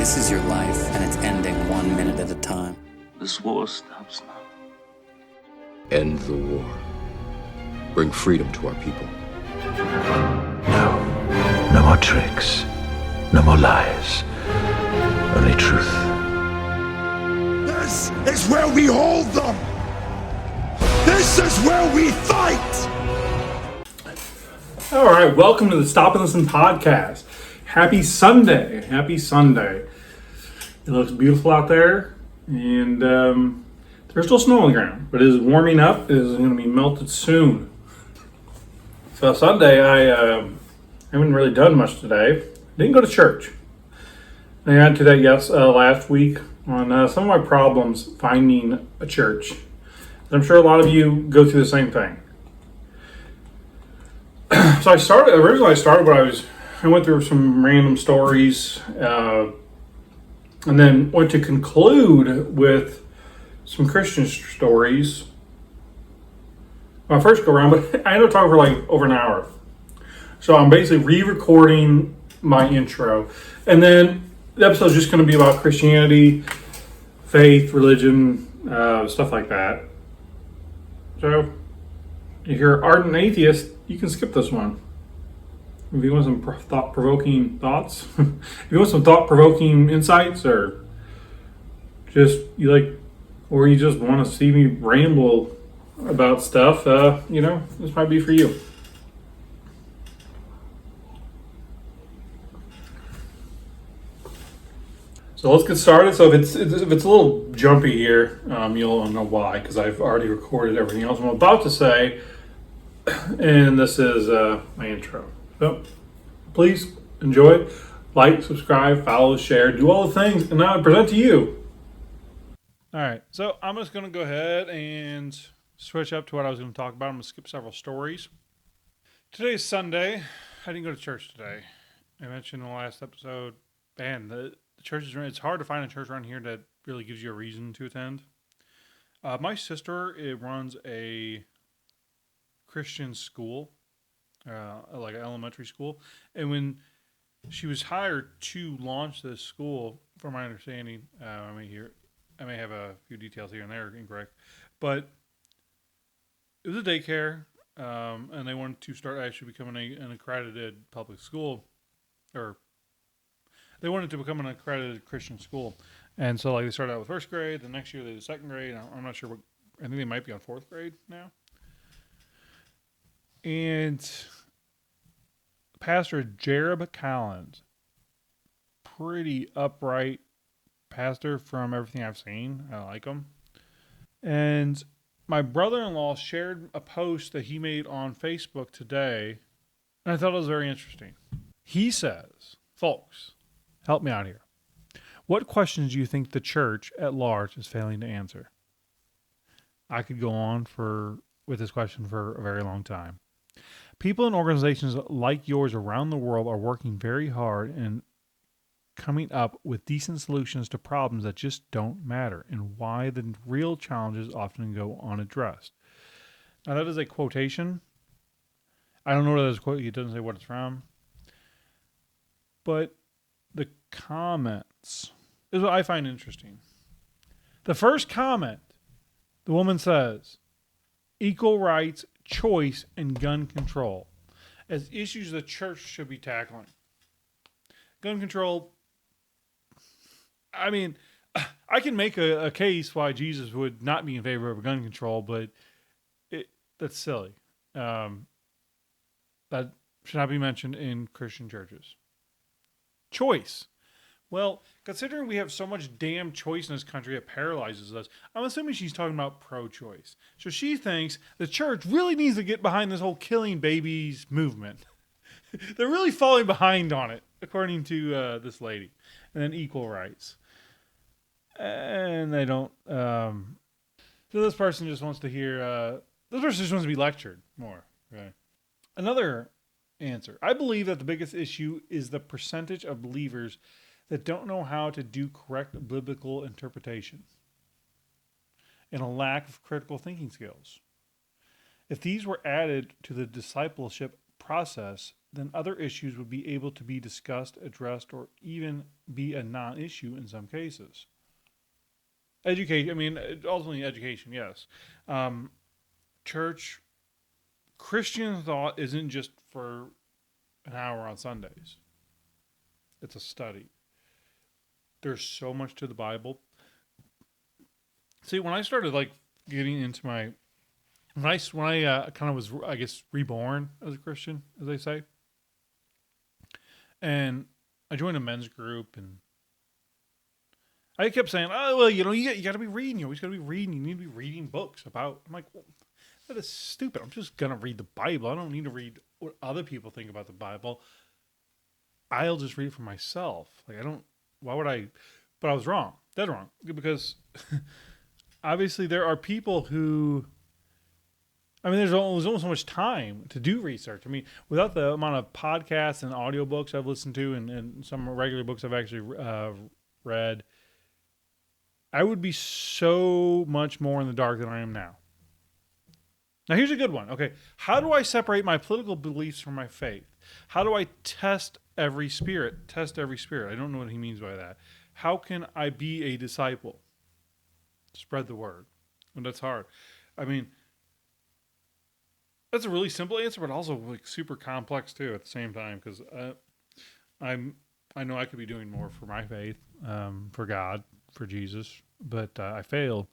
This is your life, and it's ending 1 minute at a time. This war stops now. End the war. Bring freedom to our people. No. No more tricks. No more lies. Only truth. This is where we hold them! This is where we fight! All right, welcome to the Stop and Listen podcast. Happy Sunday. Happy Sunday. It looks beautiful out there, and there's still snow on the ground, but it is warming up. It is going to be melted soon. So Sunday, I haven't really done much today. Didn't go to church. I got to that last week on some of my problems finding a church. I'm sure a lot of you go through the same thing. So I went through some random stories, and then went to conclude with some Christian stories. My first go around, but I ended up talking for like over an hour. So I'm basically re-recording my intro, and then the episode is just going to be about Christianity, faith, religion, stuff like that. So if you're an ardent atheist, you can skip this one. If you want some thought-provoking thoughts, if you want some thought-provoking insights, or or you just want to see me ramble about stuff, this might be for you. So let's get started. So if it's a little jumpy here, you'll know why, because I've already recorded everything else I'm about to say, and this is my intro. So please enjoy, like, subscribe, follow, share, do all the things, and now I present to you. All right, so I'm just going to go ahead and switch up to what I was going to talk about. I'm going to skip several stories. Today is Sunday. I didn't go to church today. I mentioned in the last episode, man, the church it's hard to find a church around here that really gives you a reason to attend. My sister runs a Christian school, like an elementary school, and when she was hired to launch this school, from my understanding, I may have a few details here and there incorrect, but it was a daycare, and they wanted to start actually becoming an accredited public school, or they wanted to become an accredited Christian school. And so they started out with first grade, the next year they did second grade. I'm not sure I think they might be on fourth grade now. And Pastor Jereb Collins, pretty upright pastor from everything I've seen. I like him. And my brother-in-law shared a post that he made on Facebook today, and I thought it was very interesting. He says, folks, help me out here. What questions do you think the church at large is failing to answer? I could go on with this question for a very long time. People and organizations like yours around the world are working very hard and coming up with decent solutions to problems that just don't matter, and why the real challenges often go unaddressed. Now, that is a quotation. I don't know whether it's a quote. It doesn't say what it's from. But the comments is what I find interesting. The first comment, the woman says, equal rights, choice, and gun control as issues the church should be tackling. Gun control, I mean, I can make a case why Jesus would not be in favor of gun control, but that's silly. That should not be mentioned in Christian churches. Choice. Well, considering we have so much damn choice in this country that paralyzes us, I'm assuming she's talking about pro-choice. So she thinks the church really needs to get behind this whole killing babies movement. They're really falling behind on it, according to this lady. And then equal rights. And they don't... So this person just wants to hear... this person just wants to be lectured more. Right? Another answer. I believe that the biggest issue is the percentage of believers that don't know how to do correct biblical interpretation and a lack of critical thinking skills. If these were added to the discipleship process, then other issues would be able to be discussed, addressed, or even be a non-issue in some cases. Education, I mean, ultimately education, yes. Church, Christian thought isn't just for an hour on Sundays. It's a study. There's so much to the Bible. See, when I started like getting into when I kind of was, I guess, reborn as a Christian, as they say, and I joined a men's group, and I kept saying, "Oh, well, you got to be reading. You always got to be reading. You need to be reading books about." I'm like, well, that is stupid. I'm just gonna read the Bible. I don't need to read what other people think about the Bible. I'll just read it for myself. Like, I don't. Why would I? But I was wrong. Dead wrong. Because obviously there are people who. I mean, there's only so much time to do research. I mean, without the amount of podcasts and audiobooks I've listened to and some regular books I've actually read, I would be so much more in the dark than I am now. Now, here's a good one. Okay, how do I separate my political beliefs from my faith? How do I test every spirit? Test every spirit. I don't know what he means by that. How can I be a disciple? Spread the word. And that's hard. I mean, that's a really simple answer, but also like super complex too at the same time. Because I know I could be doing more for my faith, for God, for Jesus, but I fail.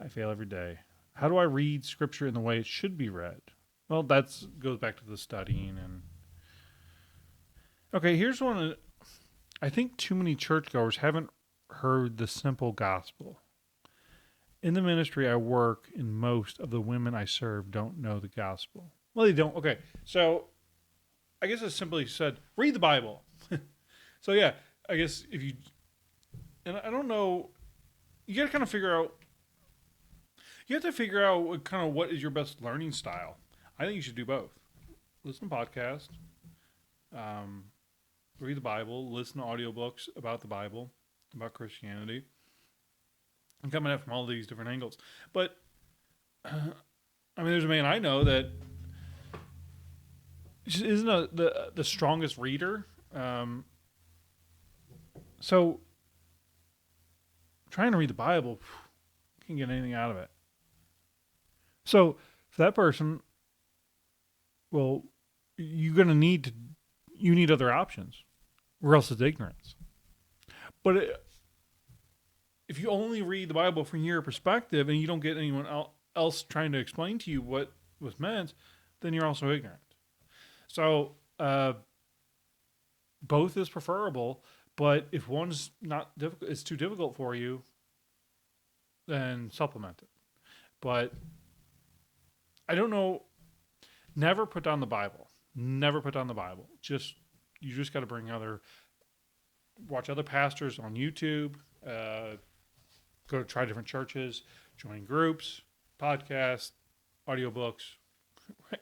I fail every day. How do I read Scripture in the way it should be read? Well, that goes back to the studying and. Okay, here's one. I think too many churchgoers haven't heard the simple gospel. In the ministry I work in, most of the women I serve don't know the gospel. Well, they don't. Okay, so I guess it's simply said, read the Bible. So yeah, I guess if you, and I don't know, you got to kind of figure out, kind of what is your best learning style. I think you should do both. Listen to podcasts, read the Bible, listen to audiobooks about the Bible, about Christianity. I'm coming at it from all these different angles. But, I mean, there's a man I know that isn't the strongest reader. So, trying to read the Bible, can't get anything out of it. So, for that person, well, you need other options, or else it's ignorance. But if you only read the Bible from your perspective and you don't get anyone else trying to explain to you what was meant, then you're also ignorant. So both is preferable, but if one's not difficult, it's too difficult for you, then supplement it. But I don't know. Never put down the Bible. Never put down the Bible. You just got to watch other pastors on YouTube. Go to try different churches, join groups, podcasts, audiobooks,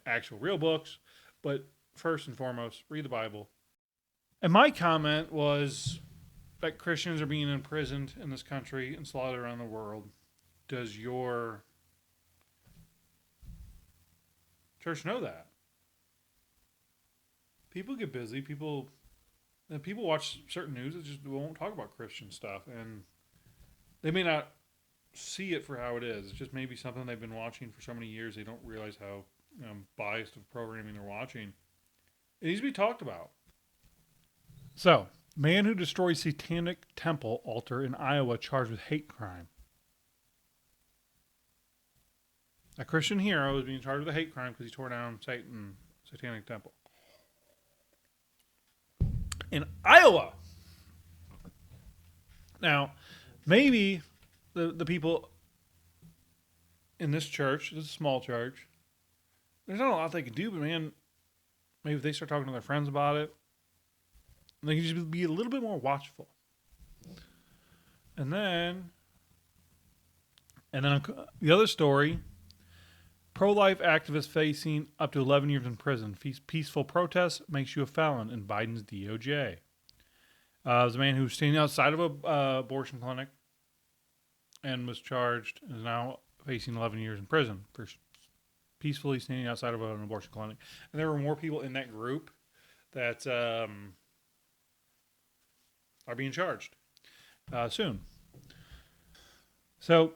actual real books. But first and foremost, read the Bible. And my comment was that Christians are being imprisoned in this country and slaughtered around the world. Does your church know that? People get busy. People watch certain news that just won't talk about Christian stuff, and they may not see it for how it is. It's just maybe something they've been watching for so many years they don't realize how biased of programming they're watching. It needs to be talked about. So, man who destroyed satanic temple altar in Iowa charged with hate crime. A Christian hero is being charged with a hate crime because he tore down satanic temple in Iowa. Now, maybe the people in this church, this is a small church, there's not a lot they can do, but man, maybe if they start talking to their friends about it, they can just be a little bit more watchful. And then the other story, pro-life activist facing up to 11 years in prison. Peaceful protest makes you a felon in Biden's DOJ. There's a man who was standing outside of a abortion clinic and was charged and is now facing 11 years in prison for peacefully standing outside of an abortion clinic. And there were more people in that group that are being charged soon. So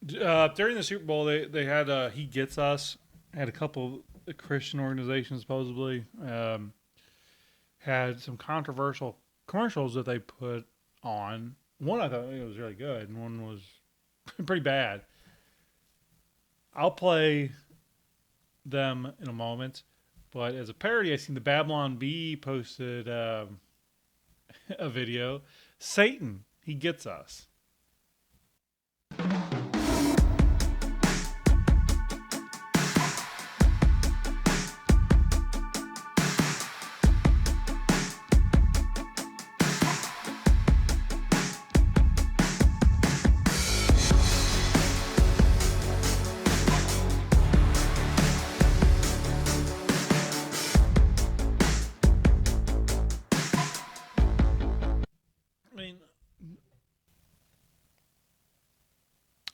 during the Super Bowl, they had He Gets Us, had a couple of Christian organizations supposedly, had some controversial commercials that they put on. One I thought it was really good, and one was pretty bad. I'll play them in a moment, but as a parody, I seen the Babylon Bee posted a video. Satan, he gets us.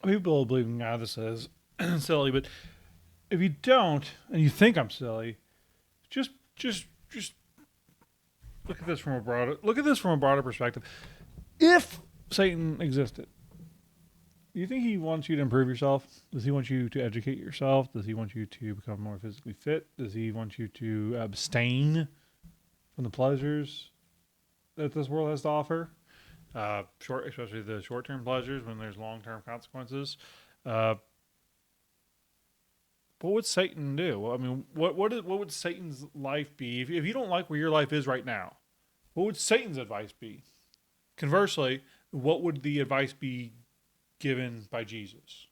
People believe in God. This is silly, but if you don't and you think I'm silly, just look at this from a broader perspective. If Satan existed, do you think he wants you to improve yourself? Does he want you to educate yourself? Does he want you to become more physically fit? Does he want you to abstain from the pleasures that this world has to offer? Especially the short-term pleasures when there's long-term consequences. What would Satan do? Well, I mean, what would Satan's life be if you don't like where your life is right now? What would Satan's advice be? Conversely, what would the advice be given by Jesus?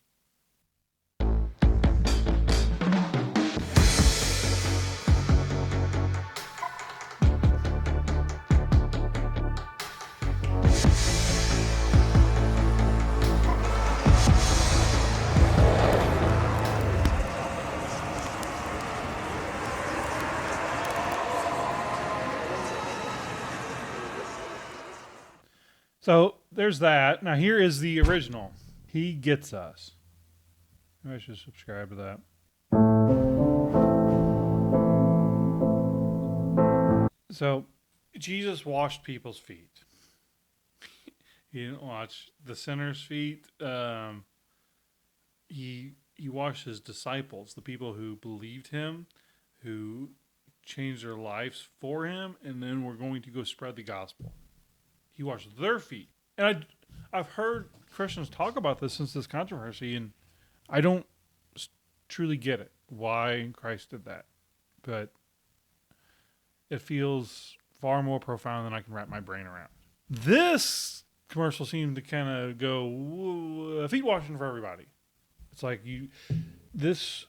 So there's that. Now here is the original. He Gets Us. I should subscribe to that. So Jesus washed people's feet. He didn't wash the sinner's feet. He washed his disciples, the people who believed him, who changed their lives for him, and then were going to go spread the gospel. He washed their feet. And I've heard Christians talk about this since this controversy, and I don't truly get it, why Christ did that. But it feels far more profound than I can wrap my brain around. This commercial seemed to kind of go, feet washing for everybody. It's like this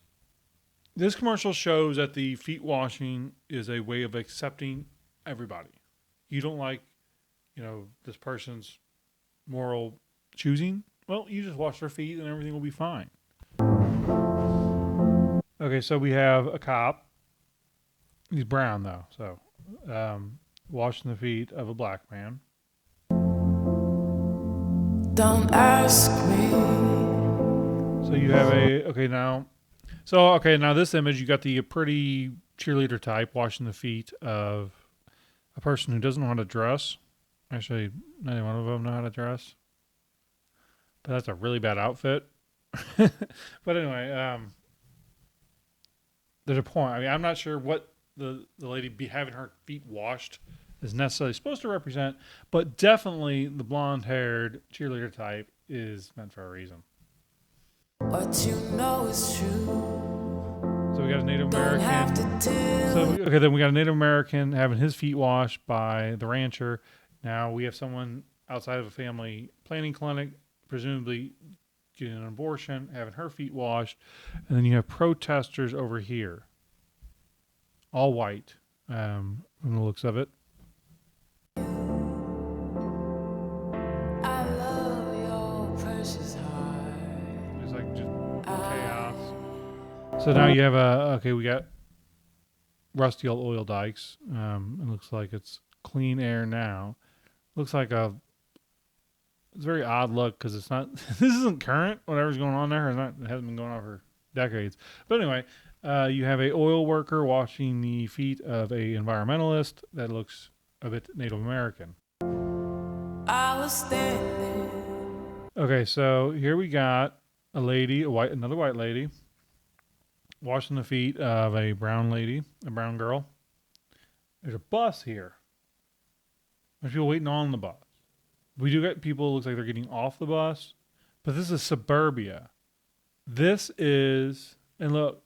commercial shows that the feet washing is a way of accepting everybody. You don't like, this person's moral choosing, well, you just wash their feet and everything will be fine. Okay, so we have a cop. He's brown, though, so washing the feet of a black man. Don't ask me. So you have now this image, you got the pretty cheerleader type washing the feet of a person who doesn't know how to dress. Actually, neither one of them know how to dress. But that's a really bad outfit. But anyway, there's a point. I mean, I'm not sure what the lady having her feet washed is necessarily supposed to represent, but definitely the blonde-haired cheerleader type is meant for a reason. What you know is true. So we got a Native American. Then we got a Native American having his feet washed by the rancher. Now we have someone outside of a family planning clinic, presumably getting an abortion, having her feet washed. And then you have protesters over here. All white, from the looks of it. I love your precious heart. It's like just chaos. So now you have we got rusty old oil dikes. It looks like it's clean air now. Looks like it's a very odd look because it's not, this isn't current. Whatever's going on there it hasn't been going on for decades. But anyway, you have a oil worker washing the feet of a environmentalist that looks a bit Native American. I was standing. Okay, so here we got a lady, another white lady, washing the feet of a brown lady, a brown girl. There's a bus here. There's people waiting on the bus. We do get people, it looks like they're getting off the bus, but this is suburbia. This is, and look,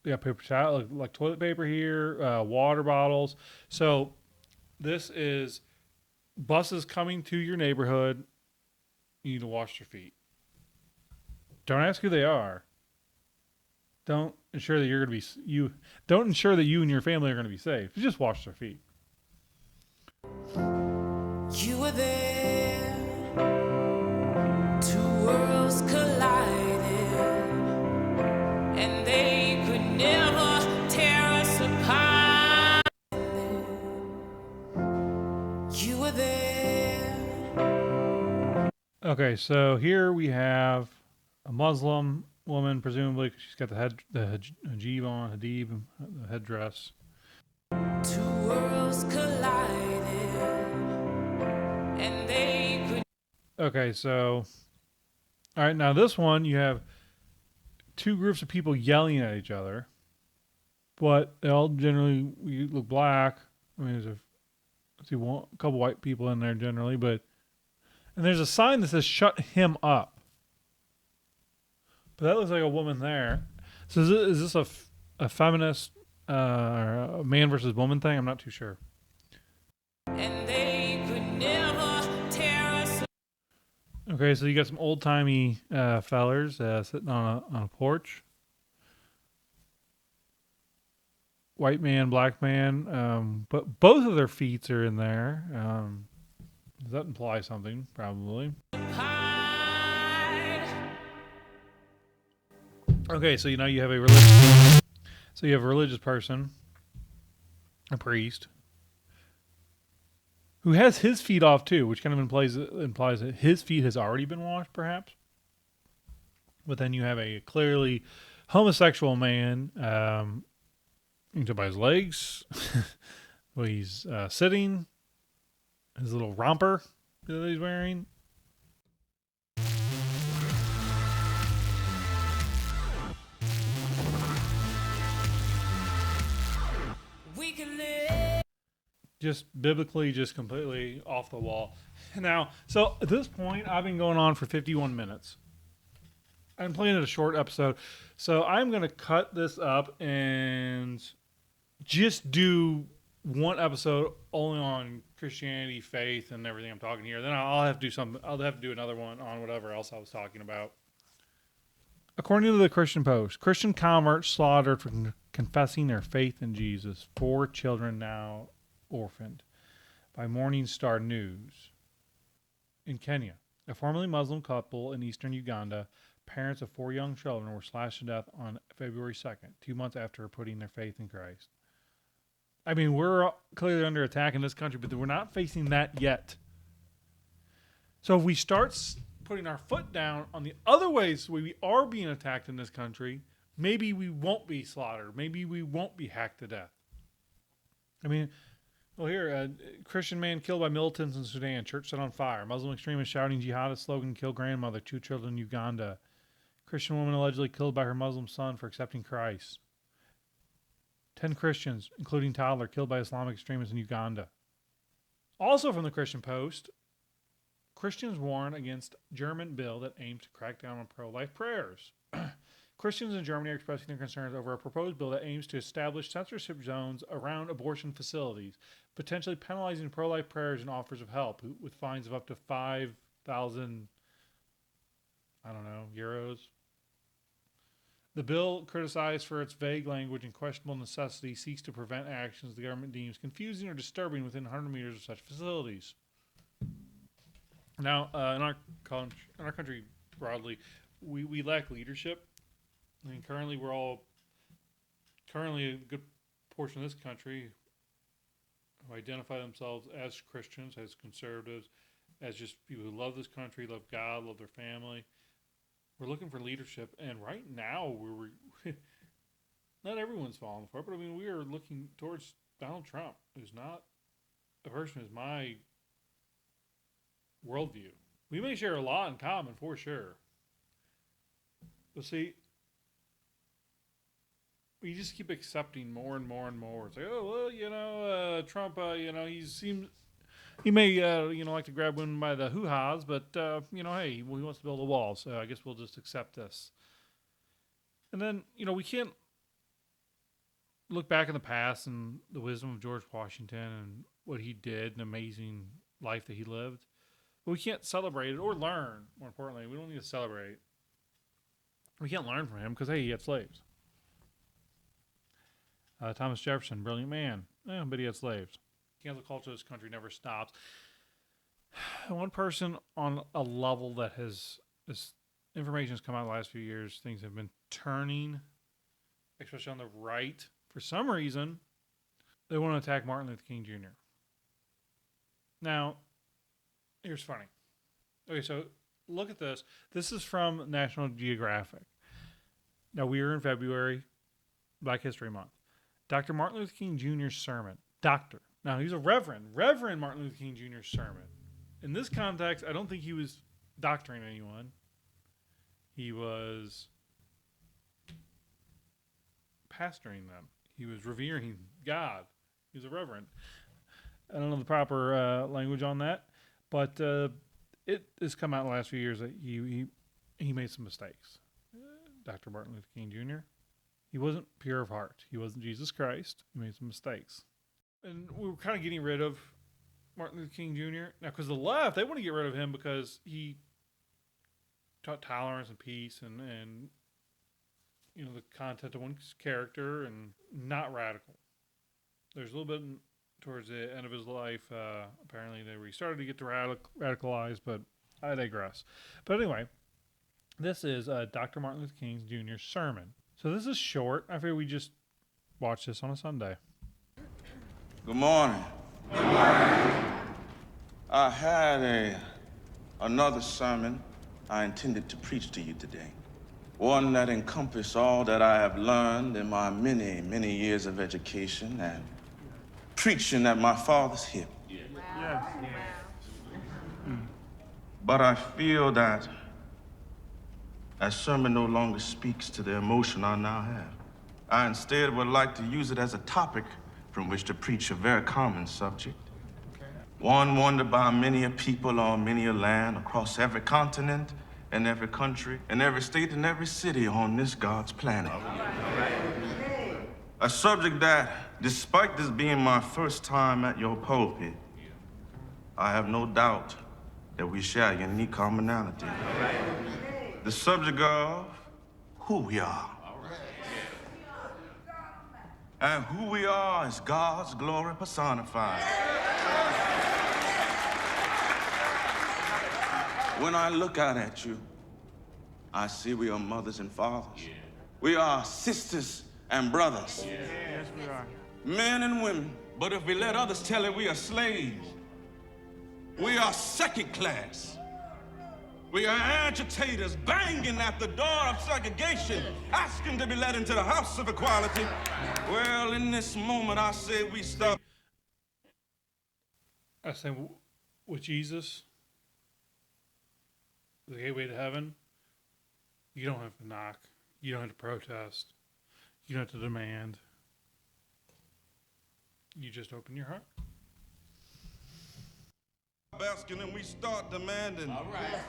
they got paper towel, like toilet paper here, water bottles. So this is buses coming to your neighborhood. You need to wash your feet. Don't ask who they are. Don't ensure that you're going to be Don't ensure that you and your family are going to be safe. Just wash their feet. You were there. Two worlds collided, and they could never tear us apart. You were there. Okay, so here we have a Muslim woman, presumably, 'cause she's got the hijab on, the headdress. Two worlds collided, and they could. Okay, so, all right, now this one, you have two groups of people yelling at each other, but they all generally look black. I mean, a couple white people in there generally, and there's a sign that says "Shut him up." But that looks like a woman there. So is this a feminist or a man versus woman thing? I'm not too sure. And they could never tear us. Okay, so you got some old timey fellers sitting on a porch. White man, black man, but both of their feet are in there. Does that imply something? Probably. Okay, so you have a religious person, a priest, who has his feet off too, which kind of implies that his feet has already been washed, perhaps. But then you have a clearly homosexual man. You can tell by his legs, well, he's sitting, his little romper that he's wearing. Just biblically, just completely off the wall. Now, so at this point, I've been going on for 51 minutes. I'm playing it a short episode. So I'm going to cut this up and just do one episode only on Christianity, faith, and everything I'm talking here. Then I'll have to do something. I'll have to do another one on whatever else I was talking about. According to the Christian Post, Christian converts slaughtered for confessing their faith in Jesus. 4 children now orphaned. By Morning Star News. In Kenya, a formerly Muslim couple in eastern Uganda, parents of 4 young children, were slashed to death on February 2nd, 2 months after putting their faith in Christ. I mean, we're clearly under attack in this country, but we're not facing that yet. So if we start putting our foot down on the other ways we are being attacked in this country, maybe we won't be slaughtered. Maybe we won't be hacked to death. I mean, well, here, a Christian man killed by militants in Sudan. Church set on fire. Muslim extremists shouting jihadist slogan, kill grandmother. 2 children in Uganda. Christian woman allegedly killed by her Muslim son for accepting Christ. 10 Christians, including toddler, killed by Islamic extremists in Uganda. Also from the Christian Post, Christians warn against German bill that aims to crack down on pro-life prayers. Christians in Germany are expressing their concerns over a proposed bill that aims to establish censorship zones around abortion facilities, potentially penalizing pro-life prayers and offers of help, with fines of up to 5,000, euros. The bill, criticized for its vague language and questionable necessity, seeks to prevent actions the government deems confusing or disturbing within 100 meters of such facilities. Now, in our country broadly, we lack leadership. I mean, currently a good portion of this country who identify themselves as Christians, as conservatives, as just people who love this country, love God, love their family. We're looking for leadership, and right now we're not everyone's falling for it, but I mean we are looking towards Donald Trump, who's not a person who's my worldview. We may share a lot in common for sure, but see, we just keep accepting more and more and more. It's like, oh well, Trump, he may like to grab women by the hoo-has, but hey, he wants to build a wall, so I guess we'll just accept this. And then we can't look back in the past and the wisdom of George Washington and what he did, an amazing life that he lived. But we can't celebrate it or learn. More importantly, we don't need to celebrate. We can't learn from him because hey, he had slaves. Thomas Jefferson, brilliant man, but he had slaves. Cancel culture of this country never stops. One person on a level that has this information has come out the last few years, things have been turning, especially on the right. For some reason, they want to attack Martin Luther King Jr. Now, here's funny. Okay, so look at this. This is from National Geographic. Now, we are in February, Black History Month. Dr. Martin Luther King Jr.'s sermon. Doctor. Now, he's a Reverend Martin Luther King Jr.'s sermon. In this context, I don't think he was doctoring anyone. He was pastoring them. He was revering God. He was a reverend. I don't know the proper language on that, but it has come out in the last few years that he made some mistakes. Dr. Martin Luther King Jr. He wasn't pure of heart. He wasn't Jesus Christ. He made some mistakes. And we were kind of getting rid of Martin Luther King Jr. Now, because the left, they want to get rid of him because he taught tolerance and peace and the content of one's character and not radical. There's a little bit towards the end of his life, apparently, where he started to get to radicalize, but I digress. But anyway, this is Dr. Martin Luther King Jr.'s sermon. So this is short. I figured we just watch this on a Sunday. Good morning. Good morning. I had another sermon I intended to preach to you today. One that encompassed all that I have learned in my many, many years of education and preaching at my father's hip. Yes. But I feel that sermon no longer speaks to the emotion I now have. I instead would like to use it as a topic from which to preach a very common subject. One wondered by many a people on many a land across every continent and every country and every state and every city on this God's planet. A subject that, despite this being my first time at your pulpit, I have no doubt that we share a unique commonality. The subject of who we are. And who we are is God's glory personified. When I look out at you, I see we are mothers and fathers. Yeah. We are sisters and brothers. Yeah. Yes, we are. Men and women. But if we let others tell it, we are slaves. We are second class. We are agitators banging at the door of segregation, asking to be let into the house of equality. Well, in this moment, I say we stop. I say, with Jesus, the gateway to heaven, you don't have to knock. You don't have to protest. You don't have to demand. You just open your heart. Asking and we start demanding. All right.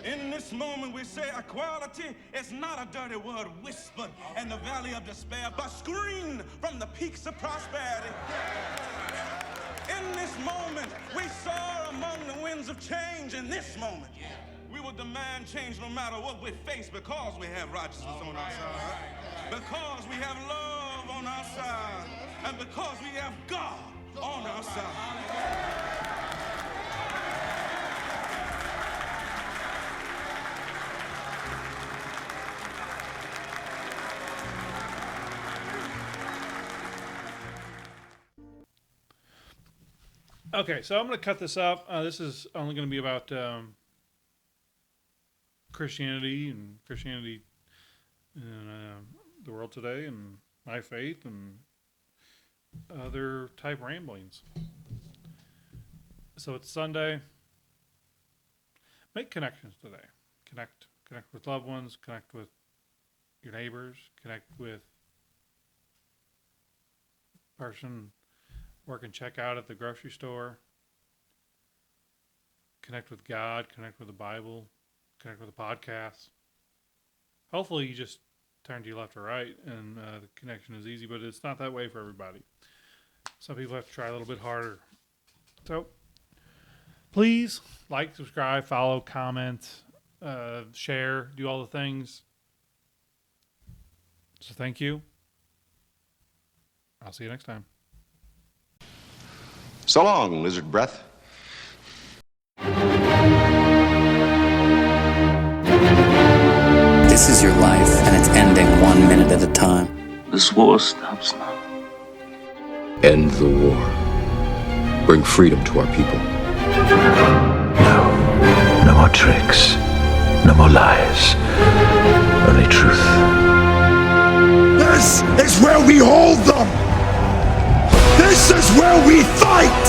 In this moment we say equality is not a dirty word whispered in the valley of despair, but screamed from the peaks of prosperity. In this moment we soar among the winds of change. In this moment we will demand change no matter what we face, because we have righteousness on our side, because we have love on our side, and because we have God on our side. Okay, so I'm going to cut this up. This is only going to be about Christianity in the world today, and my faith, and other type ramblings. So it's Sunday. Make connections today. Connect with loved ones. Connect with your neighbors. Connect with person working checkout at the grocery store. Connect with God. Connect with the Bible. Connect with the podcast. Hopefully you just turn to your left or right and the connection is easy, but it's not that way for everybody. Some people have to try a little bit harder. So please like, subscribe, follow, comment, share, do all the things. So thank you. I'll see you next time. So long, lizard breath. This is your life, and it's ending 1 minute at a time. This war stops now. End the war. Bring freedom to our people. No more tricks. No more lies. Only truth. This is where we hold them! This is where we fight!